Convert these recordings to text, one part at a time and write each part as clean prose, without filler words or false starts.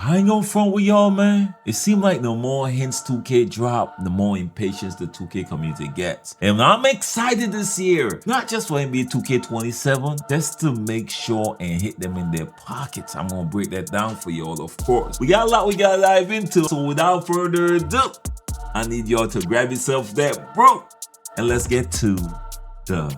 I ain't gonna front with y'all, man. It seemed like the more hints 2K drop, the more impatience the 2K community gets. And I'm excited this year, not just for NBA 2K27, just to make sure and hit them in their pockets. I'm gonna break that down for y'all, of course. We got a lot we gotta dive into, so without further ado, I need y'all to grab yourself that brew, and let's get to the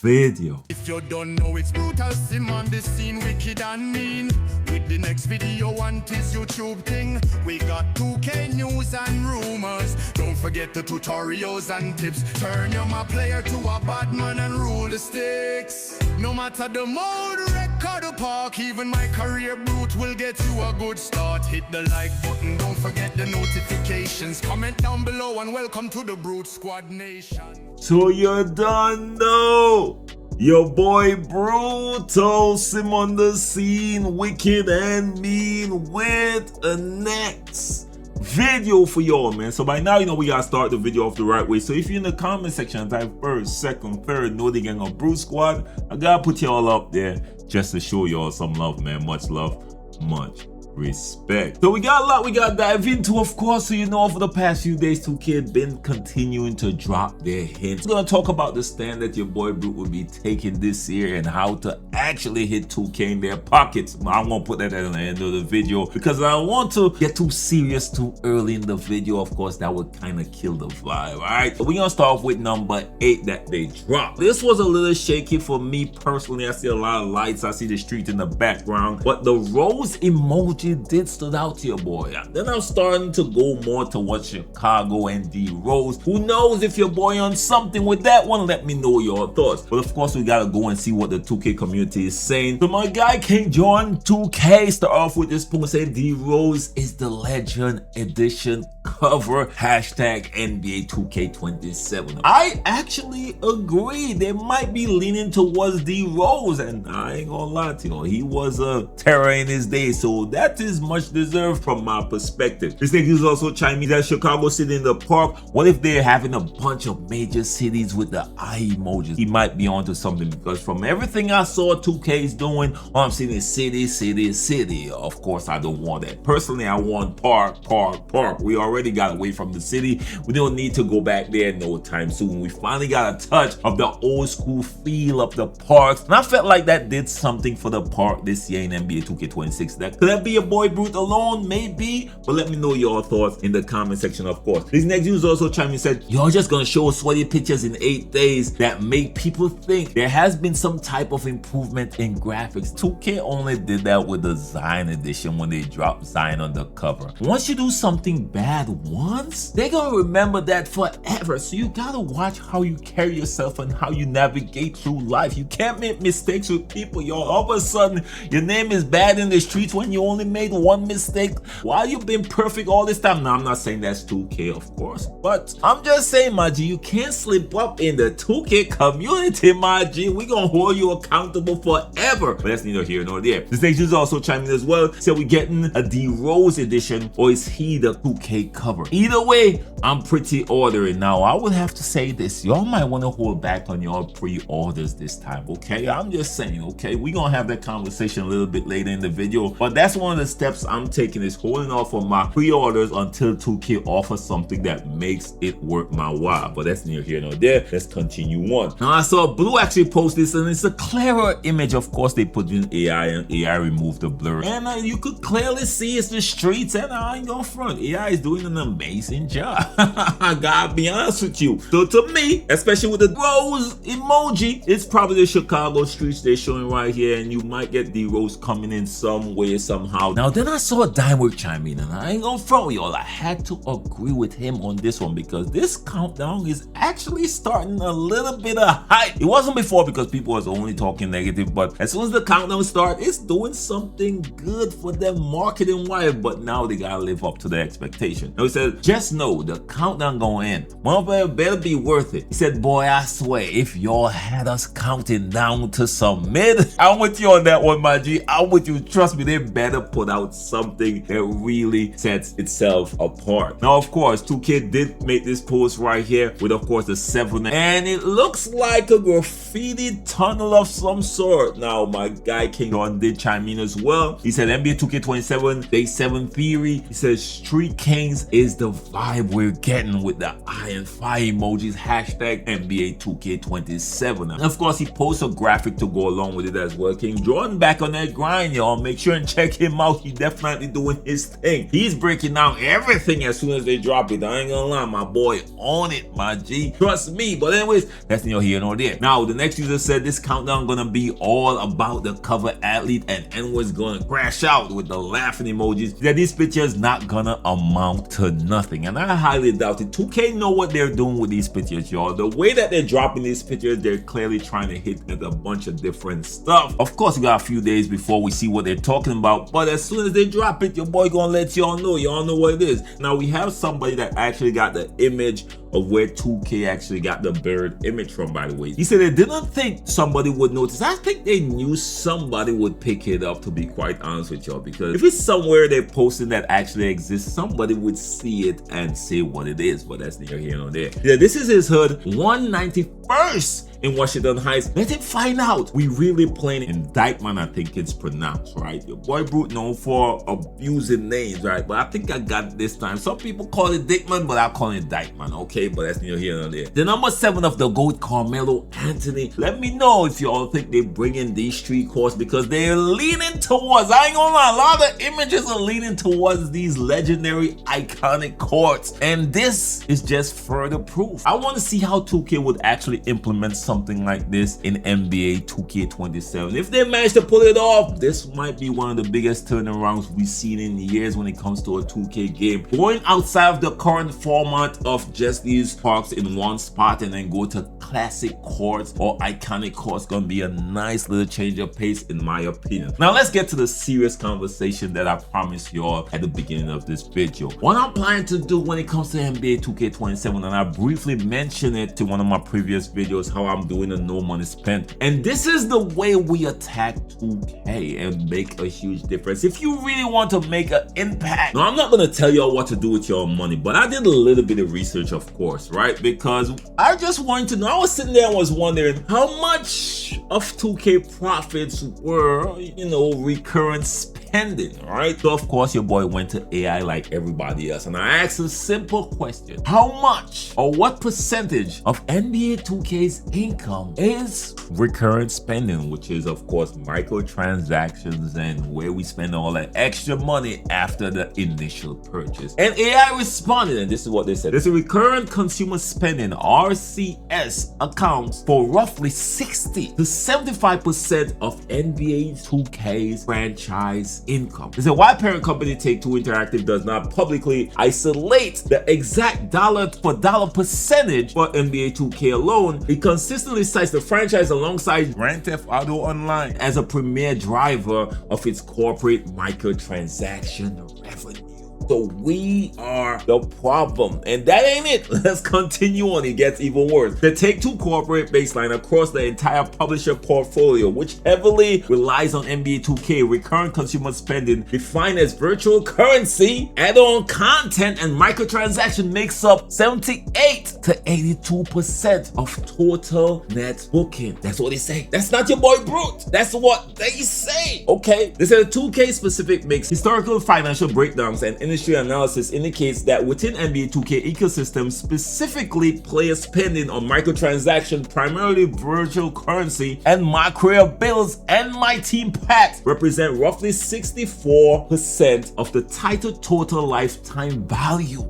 video. If you don't know, it's Brutalsim on the scene, wicked and mean. With the next video on this YouTube thing, we got 2K news and rumors. Don't forget the tutorials and tips. Turn your my player to a bad man and rule the sticks. No matter the mode, record the park, even my career brute will get you a good start. Hit the like button, don't forget the notifications. Comment down below and welcome to the Brute Squad Nation. So you done know. Your boy Brutalsim on the scene, wicked and mean, with a next video for y'all, man. So by now, you know we gotta start the video off the right way. So if you're in the comment section, type first, second, third, know the gang of Brute Squad, I gotta put y'all up there just to show y'all some love, man. Much love, much respect. So we got a lot we gotta dive into, of course. So you know, for the past few days, 2K been continuing to drop their hints. We're gonna talk about the stand that your boy Brute will be taking this year and how to actually hit 2K in their pockets. I'm gonna put that at the end of the video because I don't want to get too serious too early in the video. Of course, that would kind of kill the vibe. Alright, so we're gonna start off with number 8 that they dropped. This was a little shaky for me personally. I see a lot of lights, I see the street in the background, but the rose emoji did stood out to your boy. Then I'm starting to go more towards Chicago and D Rose. Who knows if your boy on something with that one? Let me know your thoughts. But of course, we gotta go and see what the 2K community is saying. So my guy King John 2K start off with this post saying D Rose is the Legend Edition cover. Hashtag NBA 2K27. I actually agree. They might be leaning towards D Rose, and I ain't gonna lie to you, he was a terror in his day, so that is much deserved from my perspective. This nigga is also chiming that Chicago City in the park. What if they're having a bunch of major cities with the eye emojis? He might be onto something, because from everything I saw 2K is doing, all I'm seeing is city, city, city. Of course, I don't want that. Personally, I want park, park, park. We already got away from the city. We don't need to go back there no time soon. We finally got a touch of the old school feel of the parks, and I felt like that did something for the park this year in NBA 2K26. Could that be your boy Brute alone? Maybe, but let me know your thoughts in the comment section, of course. This next user also chimed in and said, you're just gonna show sweaty pictures in 8 days that make people think there has been some type of improvement in graphics. 2K only did that with the Zion edition when they dropped Zion on the cover. Once you do something bad once, they're gonna remember that forever. So you gotta watch how you carry yourself and how you navigate through life. You can't make mistakes with people, y'all. All of a sudden, your name is bad in the streets when you only made one mistake while you've been perfect all this time. Now, I'm not saying that's 2K, of course, but I'm just saying, my G, you can't slip up in the 2K community, my G. We gonna hold you accountable forever. But that's neither here nor there. This next user also chimed in as well. So we getting a D Rose edition, or is he the 2K cover? Either way, I'm pretty ordering. Now, I would have to say this. Y'all might want to hold back on your pre-orders this time, okay? I'm just saying, okay? We gonna have that conversation a little bit later in the video, but that's one of the steps I'm taking, is holding off on my pre-orders until 2K offers something that makes it worth my while. But that's neither here nor there. Let's continue on. Now, I saw Blue actually post this, and it's a clearer image. Of course, they put in AI, and AI removed the blur, and you could clearly see it's the streets, and I ain't gonna front. AI is doing an amazing job. I gotta be honest with you. So to me, especially with the rose emoji, it's probably the Chicago streets they're showing right here, and you might get the rose coming in some way, somehow. Now, then I saw Dimework chime in, and I ain't gonna front with y'all. I had to agree with him on this one, because this countdown is actually starting a little bit of hype. It wasn't before because people was only talking negative, but as soon as the countdown starts, it's doing something good for them marketing wise. But now they gotta live up to the expectation. Now he said, just know the countdown going in, motherfucker, better be worth it. He said, boy, I swear, if y'all had us counting down to submit, I'm with you on that one, my G. I'm with you. Trust me, they better put put out something that really sets itself apart. Now, of course, 2K did make this post right here with, of course, the 7, and it looks like a graffiti tunnel of some sort. Now, my guy King John did chime in as well. He said NBA 2K27 Day 7 theory. He says Street Kings is the vibe we're getting with the iron fire emojis, hashtag NBA 2K27. And of course, he posts a graphic to go along with it as well. King Jordan back on that grind, y'all. Make sure and check him out. He definitely doing his thing. He's breaking down everything as soon as they drop it. I ain't gonna lie, my boy on it, my G. Trust me. But anyways, that's neither here nor there. Now, the next user said this countdown gonna be all about the cover athlete, and N-word's gonna crash out with the laughing emojis. That these pictures not gonna amount to nothing, and I highly doubt it. 2K know what they're doing with these pictures, y'all. The way that they're dropping these pictures, they're clearly trying to hit at a bunch of different stuff. Of course, we got a few days before we see what they're talking about, but as soon as they drop it, your boy gonna let y'all know. Y'all know what it is. Now, we have somebody that actually got the image of where 2K actually got the bird image from, by the way. He said they didn't think somebody would notice. I think they knew somebody would pick it up, to be quite honest with y'all, because if it's somewhere they're posting that actually exists, somebody would see it and say what it is, but that's neither here nor there. Yeah, this is his hood, 191st in Washington Heights. Let him find out. We really playing in Dyckman, I think it's pronounced, right? Your boy Brute known for abusing names, right? But I think I got it this time. Some people call it Dyckman, but I call it Dyckman, okay? But that's neither here nor there. The number 7 of the GOAT, Carmelo Anthony. Let me know if y'all think they bring in these street courts, because they're leaning towards, I ain't gonna lie, a lot of the images are leaning towards these legendary, iconic courts. And this is just further proof. I want to see how 2K would actually implement something like this in NBA 2K27. If they manage to pull it off, this might be one of the biggest turnarounds we've seen in years when it comes to a 2K game. Going outside of the current format of just these parks in one spot and then go to classic courts or iconic courts, gonna be a nice little change of pace in my opinion. Now let's get to the serious conversation that I promised y'all at the beginning of this video. What I'm planning to do when it comes to NBA 2K27, and I briefly mentioned it to one of my previous videos, how I'm doing a no money spent, and this is the way we attack 2K and make a huge difference. If you really want to make an impact, now I'm not gonna tell y'all what to do with your money, but I did a little bit of research, of course, right? Because I just wanted to know. I was sitting there and was wondering how much of 2K profits were, you know, recurrent spending, right? So of course your boy went to AI like everybody else, and I asked a simple question: how much or what percentage of NBA 2K's income is recurrent spending, which is of course microtransactions and where we spend all that extra money after the initial purchase? And AI responded, and this is what they said: there's a recurrent consumer spending, RCS, accounts for roughly 60 to 75% of NBA 2K's franchise income. They said why parent company Take-Two Interactive does not publicly isolate the exact dollar for dollar percentage for NBA 2K alone, it consistently cites the franchise alongside Grand Theft Auto Online as a premier driver of its corporate microtransaction revenue. So we are the problem, and that ain't it. Let's continue on. It gets even worse. The Take-Two corporate baseline across the entire publisher portfolio, which heavily relies on NBA 2K recurrent consumer spending defined as virtual currency, add-on content, and microtransaction, makes up 78 to 82% of total net booking. That's what they say. That's not your boy Brute. That's what they say. Okay. They said the 2K specific mix, historical financial breakdowns, and industry analysis indicates that within NBA 2K ecosystem, specifically player spending on microtransaction, primarily virtual currency, and micro bills and MyTEAM packs represent roughly 64% of the title total lifetime value.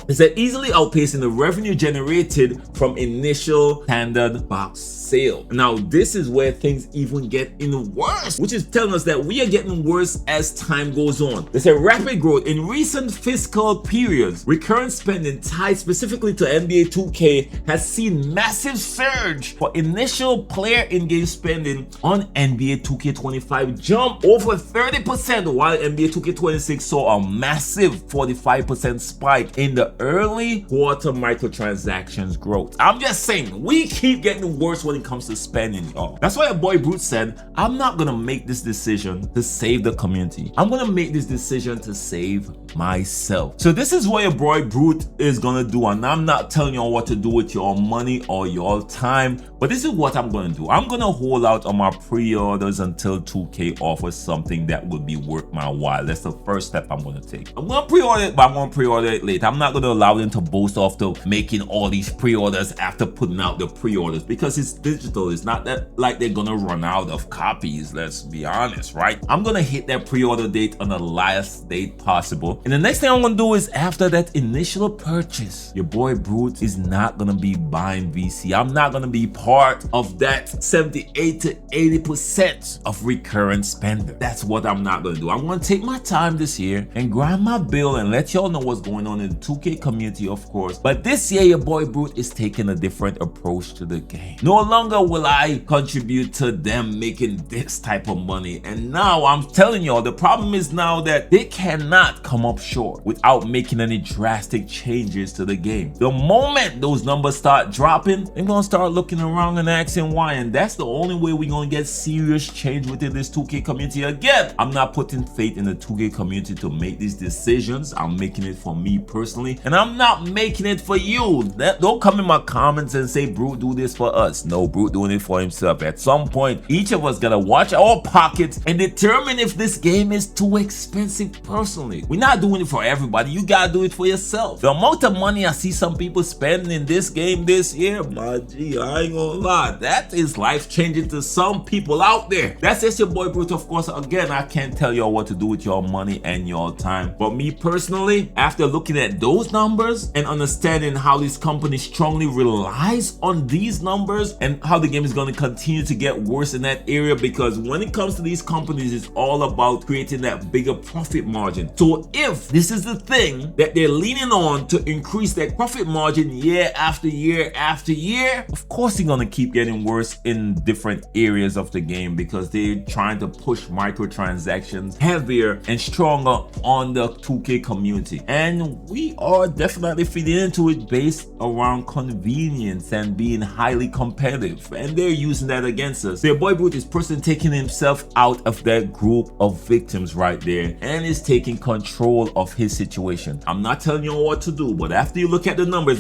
It's easily outpacing the revenue generated from initial standard box sale. Now this is where things even get even worse, which is telling us that we are getting worse as time goes on. There's a rapid growth in recent fiscal periods, recurrent spending tied specifically to NBA 2K has seen massive surge for initial player in-game spending on NBA 2K25 jump over 30%, while NBA 2K26 saw a massive 45% spike in the early quarter microtransactions growth. I'm just saying, we keep getting worse when it comes to spending, y'all. That's why your boy Brute said, I'm not gonna make this decision to save the community. I'm gonna make this decision to save myself. So this is what your boy Brute is gonna do, and I'm not telling y'all what to do with your money or your time, but this is what I'm gonna do. I'm gonna hold out on my pre-orders until 2K offers something that would be worth my while. That's the first step I'm gonna take. I'm gonna pre-order it, but I'm gonna pre-order it late. I'm not gonna allow them to boast off to making all these pre-orders after putting out the pre-orders, because it's digital. It's not that like they're gonna run out of copies, let's be honest, right? I'm gonna hit that pre-order date on the last date possible. And the next thing I'm gonna do is, after that initial purchase, your boy Brute is not gonna be buying VC. I'm not gonna be part of that 78 to 80% of recurrent spender. That's what I'm not gonna do. I'm gonna take my time this year and grind my bill and let y'all know what's going on in the 2K community, of course. But this year, your boy Brute is taking a different approach to the game. No longer will I contribute to them making this type of money. And now I'm telling y'all, the problem is now that they cannot come up short without making any drastic changes to the game. The moment those numbers start dropping, they're gonna start looking around and asking why, and that's the only way we're gonna get serious change within this 2K community. Again, I'm not putting faith in the 2K community to make these decisions. I'm making it for me personally, and I'm not making it for you. Don't come in my comments and say Brute do this for us. No, Brute doing it for himself. At some point, each of us gotta watch our pockets and determine if this game is too expensive personally. We're not doing it for everybody. You gotta do it for yourself. The amount of money I see some people spending in this game this year, my G, I ain't gonna lie, that is life-changing to some people out there. That's just your boy Brute. Of course, again, I can't tell y'all what to do with your money and your time. But me personally, after looking at those numbers and understanding how this company strongly relies on these numbers and how the game is going to continue to get worse in that area, because when it comes to these companies, it's all about creating that bigger profit margin. So if this is the thing that they're leaning on to increase that profit margin year after year after year, of course they're going to keep getting worse in different areas of the game, because they're trying to push microtransactions heavier and stronger on the 2K community. And we are definitely feeding into it based around convenience and being highly competitive, and they're using that against us. Their boy Brute is personally taking himself out of that group of victims right there and is taking control of his situation. I'm not telling you what to do, but after you look at the numbers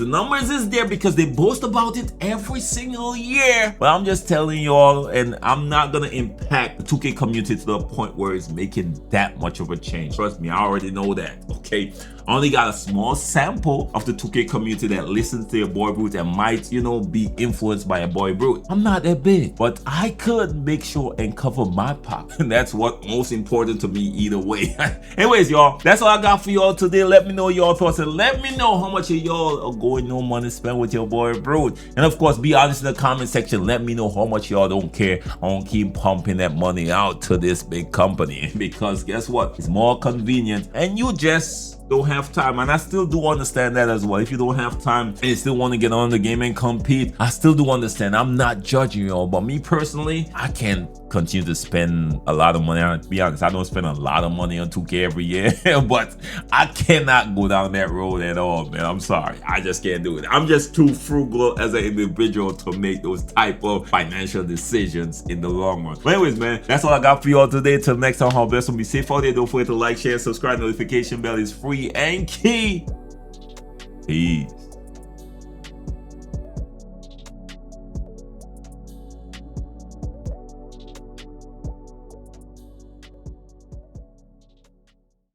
is there because they boast about it every single year. But I'm just telling y'all, and I'm not gonna impact the 2K community to the point where it's making that much of a change. Trust me, I already know that, okay? I only got a small sample of the 2K community that listens to your boy Brute and might, you know, be influenced by a boy Brute. I'm not that big, but I could make sure and cover my pop. And that's what most important to me either way. Anyways, y'all, that's all I got for y'all today. Let me know your thoughts and let me know how much of y'all are going no money spent with your boy Brute. And of course, be honest in the comment section. Let me know how much y'all don't care. I don't keep pumping that money out to this big company, because guess what? It's more convenient and you just don't have time. And I still do understand that as well. If you don't have time and you still want to get on the game and compete, I still do understand. I'm not judging y'all, but me personally, I can't continue to spend a lot of money. I'll be honest, I don't spend a lot of money on 2K every year, but I cannot go down that road at all, man. I'm sorry, I just can't do it. I'm just too frugal as an individual to make those type of financial decisions in the long run. But anyways, man, that's all I got for y'all today. Till next time, how best, be safe out there. Don't forget to like, share, subscribe. Notification bell is free and key. Peace.